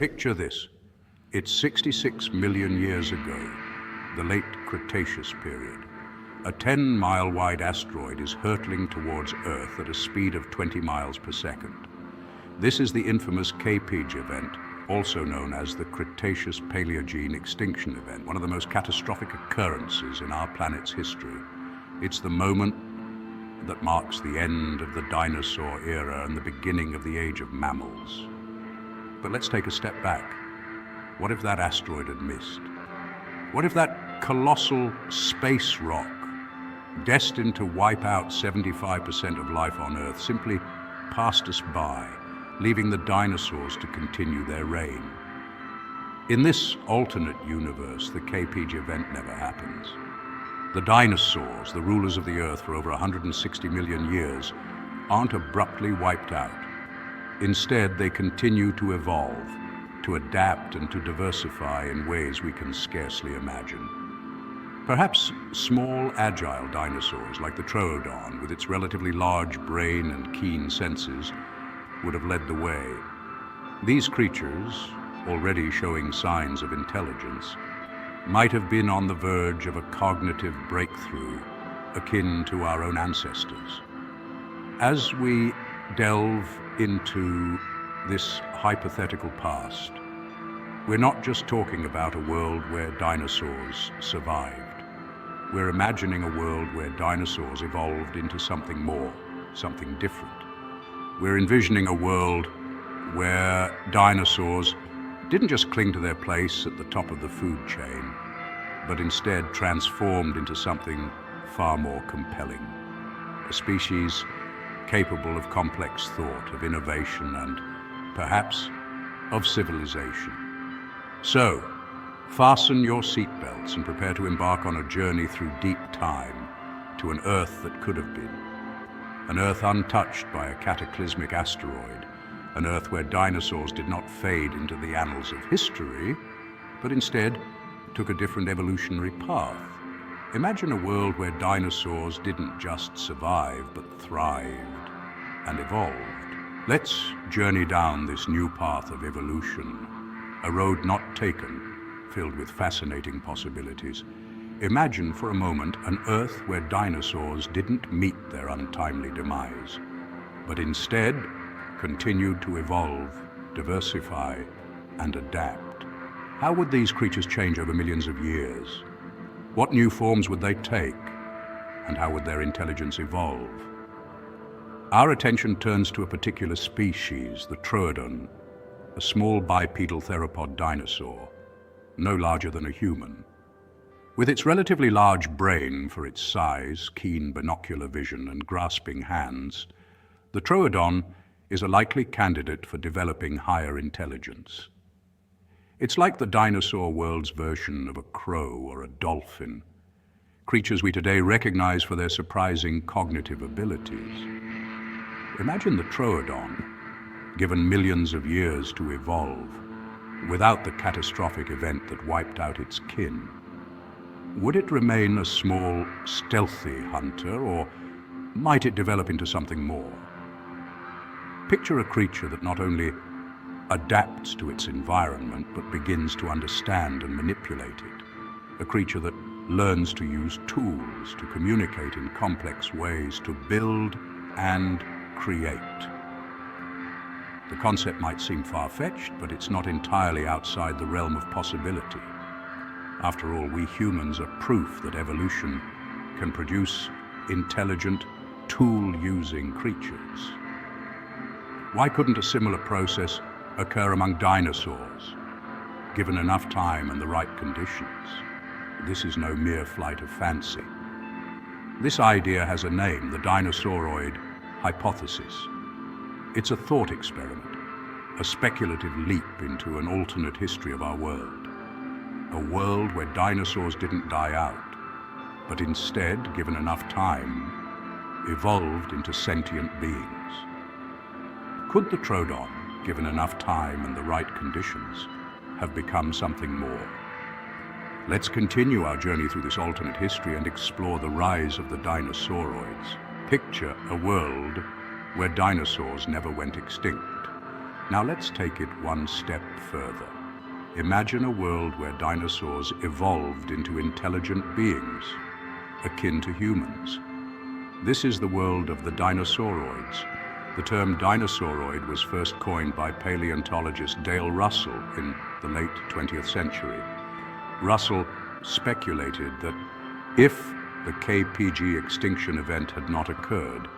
Picture this. It's 66 million years ago, the late Cretaceous period. A 10-mile-wide asteroid is hurtling towards Earth at a speed of 20 miles per second. This is the infamous Capege event, also known as the Cretaceous-Paleogene extinction event, one of the most catastrophic occurrences in our planet's history. It's the moment that marks the end of the dinosaur era and the beginning of the age of mammals. But let's take a step back. What if that asteroid had missed? What if that colossal space rock, destined to wipe out 75% of life on Earth, simply passed us by, leaving the dinosaurs to continue their reign? In this alternate universe, the Capege event never happens. The dinosaurs, the rulers of the Earth for over 160 million years, aren't abruptly wiped out. Instead, they continue to evolve, to adapt and to diversify in ways we can scarcely imagine. Perhaps small, agile dinosaurs like the Troodon, with its relatively large brain and keen senses, would have led the way. These creatures, already showing signs of intelligence, might have been on the verge of a cognitive breakthrough akin to our own ancestors. As we delve into this hypothetical past, we're not just talking about a world where dinosaurs survived. We're imagining a world where dinosaurs evolved into something more, something different. We're envisioning a world where dinosaurs didn't just cling to their place at the top of the food chain, but instead transformed into something far more compelling. A species capable of complex thought, of innovation, and perhaps of civilization. So, fasten your seatbelts and prepare to embark on a journey through deep time to an Earth that could have been. An Earth untouched by a cataclysmic asteroid. An Earth where dinosaurs did not fade into the annals of history, but instead took a different evolutionary path. Imagine a world where dinosaurs didn't just survive, but thrived and evolved. Let's journey down this new path of evolution, a road not taken, filled with fascinating possibilities. Imagine for a moment an Earth where dinosaurs didn't meet their untimely demise, but instead continued to evolve, diversify, and adapt. How would these creatures change over millions of years? What new forms would they take? And how would their intelligence evolve? Our attention turns to a particular species, the Troodon, a small bipedal theropod dinosaur, no larger than a human. With its relatively large brain for its size, keen binocular vision, and grasping hands, the Troodon is a likely candidate for developing higher intelligence. It's like the dinosaur world's version of a crow or a dolphin, creatures we today recognize for their surprising cognitive abilities. Imagine the Troodon, given millions of years to evolve, without the catastrophic event that wiped out its kin. Would it remain a small, stealthy hunter, or might it develop into something more? Picture a creature that not only adapts to its environment, but begins to understand and manipulate it. A creature that learns to use tools, to communicate in complex ways, to build and create. The concept might seem far-fetched, but it's not entirely outside the realm of possibility. After all, we humans are proof that evolution can produce intelligent, tool-using creatures. Why couldn't a similar process occur among dinosaurs, given enough time and the right conditions? This is no mere flight of fancy. This idea has a name, the Dinosauroid Hypothesis. It's a thought experiment, a speculative leap into an alternate history of our world. A world where dinosaurs didn't die out, but instead, given enough time, evolved into sentient beings. Could the Troodon, given enough time and the right conditions, have become something more? Let's continue our journey through this alternate history and explore the rise of the Dinosauroids. Picture a world where dinosaurs never went extinct, Now let's take it one step further. Imagine a world where dinosaurs evolved into intelligent beings, akin to humans. This is the world of the Dinosauroids. The term Dinosauroid was first coined by paleontologist Dale Russell in the late 20th century. Russell speculated that if the KPG extinction event had not occurred,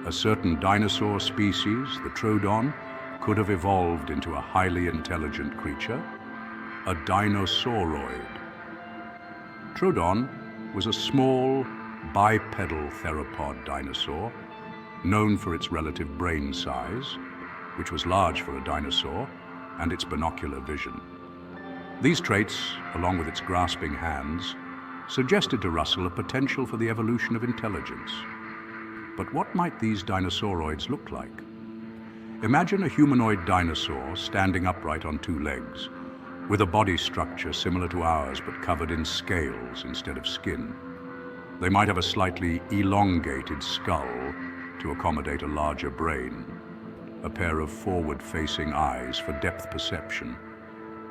a certain dinosaur species, the Troodon, could have evolved into a highly intelligent creature, a Dinosauroid. Troodon was a small, bipedal theropod dinosaur, known for its relative brain size, which was large for a dinosaur, and its binocular vision. These traits, along with its grasping hands, suggested to Russell a potential for the evolution of intelligence. But what might these Dinosauroids look like? Imagine a humanoid dinosaur standing upright on two legs, with a body structure similar to ours but covered in scales instead of skin. They might have a slightly elongated skull to accommodate a larger brain, a pair of forward-facing eyes for depth perception,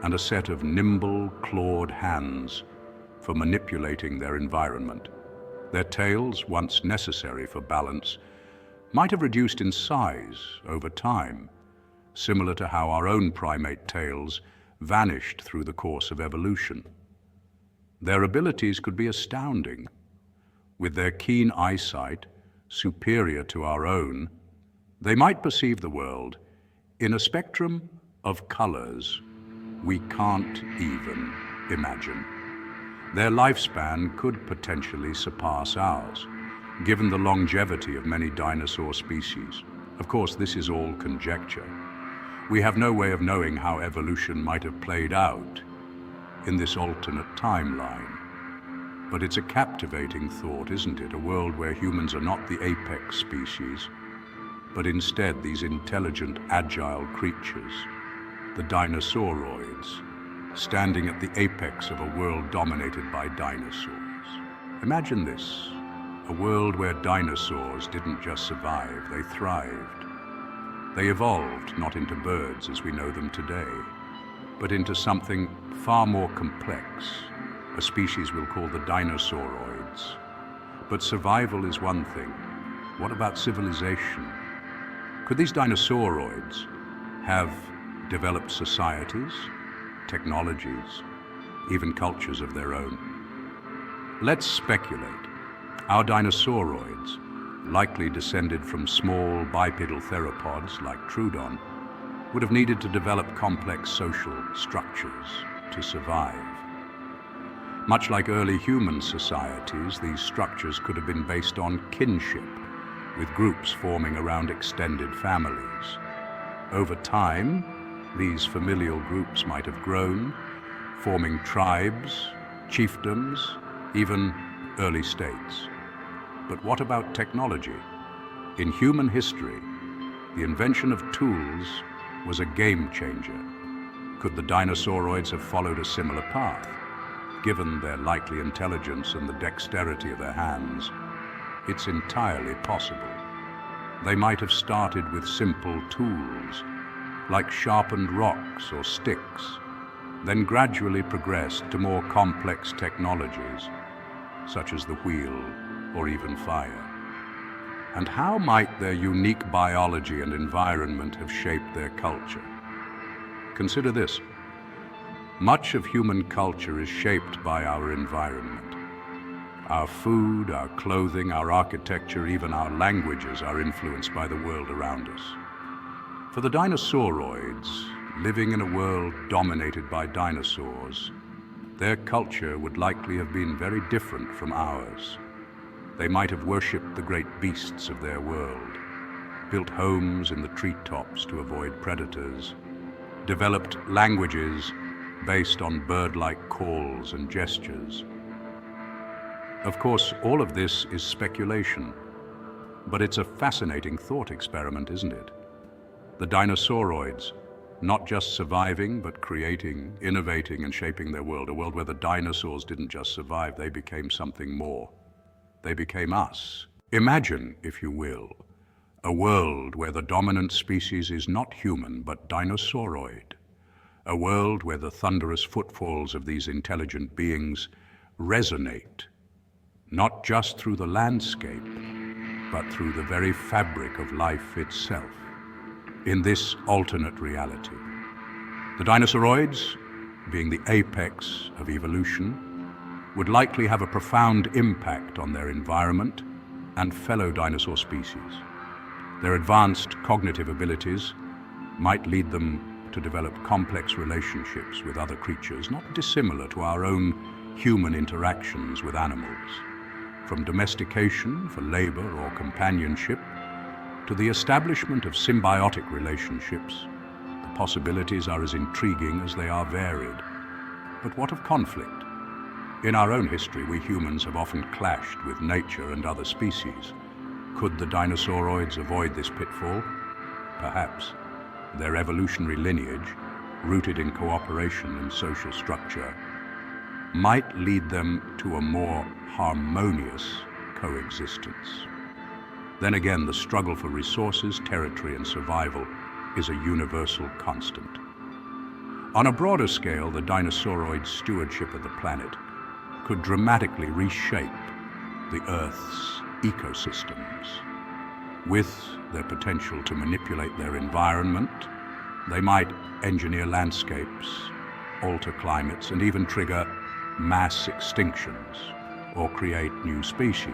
and a set of nimble, clawed hands for manipulating their environment. Their tails, once necessary for balance, might have reduced in size over time, similar to how our own primate tails vanished through the course of evolution. Their abilities could be astounding. With their keen eyesight, superior to our own, they might perceive the world in a spectrum of colors we can't even imagine. Their lifespan could potentially surpass ours, given the longevity of many dinosaur species. Of course, this is all conjecture. We have no way of knowing how evolution might have played out in this alternate timeline. But it's a captivating thought, isn't it? A world where humans are not the apex species, but instead these intelligent, agile creatures, the Dinosauroids, standing at the apex of a world dominated by dinosaurs. Imagine this, a world where dinosaurs didn't just survive, they thrived. They evolved not into birds as we know them today, but into something far more complex, a species we'll call the Dinosauroids. But survival is one thing. What about civilization? Could these Dinosauroids have developed societies, technologies, even cultures of their own? Let's speculate. Our Dinosauroids, likely descended from small bipedal theropods like Troodon, would have needed to develop complex social structures to survive. Much like early human societies, these structures could have been based on kinship, with groups forming around extended families. Over time, these familial groups might have grown, forming tribes, chiefdoms, even early states. But what about technology? In human history, the invention of tools was a game changer. Could the Dinosauroids have followed a similar path? Given their likely intelligence and the dexterity of their hands, it's entirely possible. They might have started with simple tools, like sharpened rocks or sticks, then gradually progressed to more complex technologies, such as the wheel or even fire. And how might their unique biology and environment have shaped their culture? Consider this. Much of human culture is shaped by our environment. Our food, our clothing, our architecture, even our languages are influenced by the world around us. For the Dinosauroids, living in a world dominated by dinosaurs, their culture would likely have been very different from ours. They might have worshipped the great beasts of their world, built homes in the treetops to avoid predators, developed languages based on bird-like calls and gestures. Of course, all of this is speculation, but it's a fascinating thought experiment, isn't it? The Dinosauroids, not just surviving, but creating, innovating, and shaping their world, a world where the dinosaurs didn't just survive, they became something more. They became us. Imagine, if you will, A world where the dominant species is not human but Dinosauroid. A world where the thunderous footfalls of these intelligent beings resonate, not just through the landscape, but through the very fabric of life itself. In this alternate reality, the Dinosauroids, being the apex of evolution, would likely have a profound impact on their environment and fellow dinosaur species. Their advanced cognitive abilities might lead them to develop complex relationships with other creatures, not dissimilar to our own human interactions with animals. From domestication for labor or companionship to the establishment of symbiotic relationships, the possibilities are as intriguing as they are varied. But what of conflict? In our own history, we humans have often clashed with nature and other species. Could the Dinosauroids avoid this pitfall? Perhaps. Their evolutionary lineage, rooted in cooperation and social structure, might lead them to a more harmonious coexistence. Then again, the struggle for resources, territory, and survival is a universal constant. On a broader scale, the Dinosauroid stewardship of the planet could dramatically reshape the Earth's ecosystems. With their potential to manipulate their environment, they might engineer landscapes, alter climates, and even trigger mass extinctions or create new species.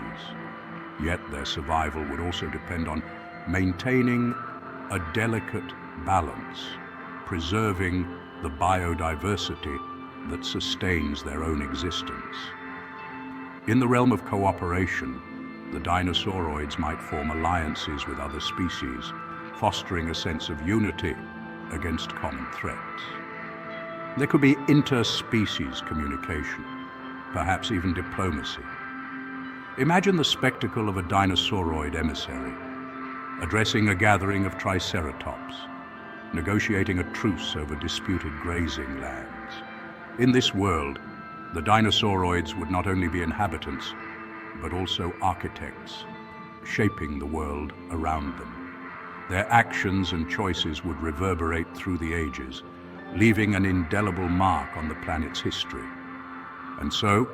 Yet their survival would also depend on maintaining a delicate balance, preserving the biodiversity that sustains their own existence. In the realm of cooperation, the Dinosauroids might form alliances with other species, fostering a sense of unity against common threats. There could be interspecies communication, perhaps even diplomacy. Imagine the spectacle of a Dinosauroid emissary, addressing a gathering of Triceratops, negotiating a truce over disputed grazing lands. In this world, the Dinosauroids would not only be inhabitants, but also architects, shaping the world around them. Their actions and choices would reverberate through the ages, leaving an indelible mark on the planet's history. And so,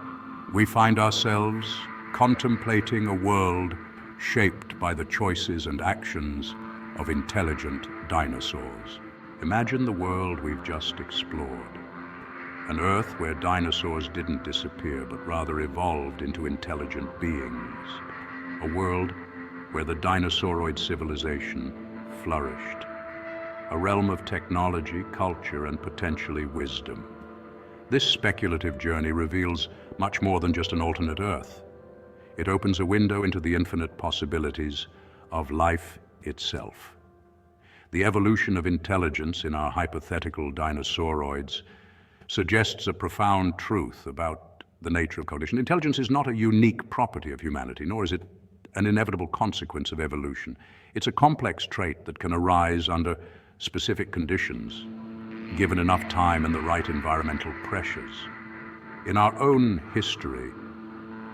we find ourselves contemplating a world shaped by the choices and actions of intelligent dinosaurs. Imagine the world we've just explored. An Earth where dinosaurs didn't disappear, but rather evolved into intelligent beings. A world where the Dinosauroid civilization flourished. A realm of technology, culture, and potentially wisdom. This speculative journey reveals much more than just an alternate Earth. It opens a window into the infinite possibilities of life itself. The evolution of intelligence in our hypothetical Dinosauroids suggests a profound truth about the nature of cognition. Intelligence is not a unique property of humanity, nor is it an inevitable consequence of evolution. It's a complex trait that can arise under specific conditions, given enough time and the right environmental pressures. In our own history,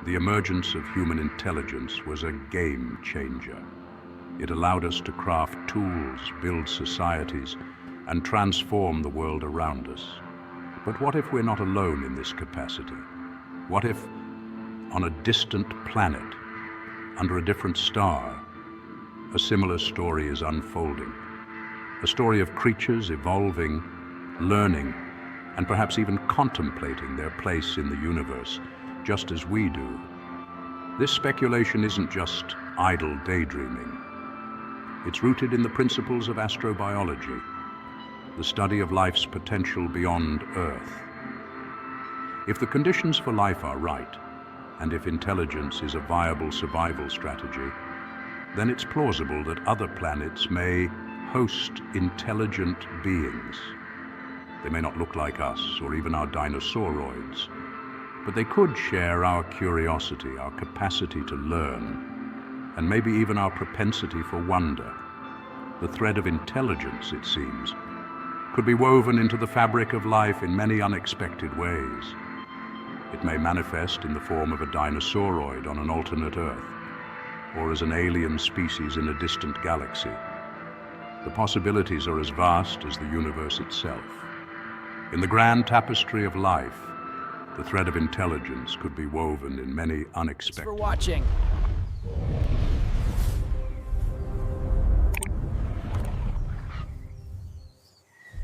the emergence of human intelligence was a game changer. It allowed us to craft tools, build societies, and transform the world around us. But what if we're not alone in this capacity? What if, on a distant planet, under a different star, a similar story is unfolding? A story of creatures evolving, learning, and perhaps even contemplating their place in the universe, just as we do. This speculation isn't just idle daydreaming. It's rooted in the principles of astrobiology, the study of life's potential beyond Earth. If the conditions for life are right, and if intelligence is a viable survival strategy, then it's plausible that other planets may host intelligent beings. They may not look like us or even our Dinosauroids, but they could share our curiosity, our capacity to learn, and maybe even our propensity for wonder. The thread of intelligence, it seems, could be woven into the fabric of life in many unexpected ways. It may manifest in the form of a Dinosauroid on an alternate Earth, or as an alien species in a distant galaxy. The possibilities are as vast as the universe itself. In the grand tapestry of life, the thread of intelligence could be woven in many unexpected. Thanks for watching.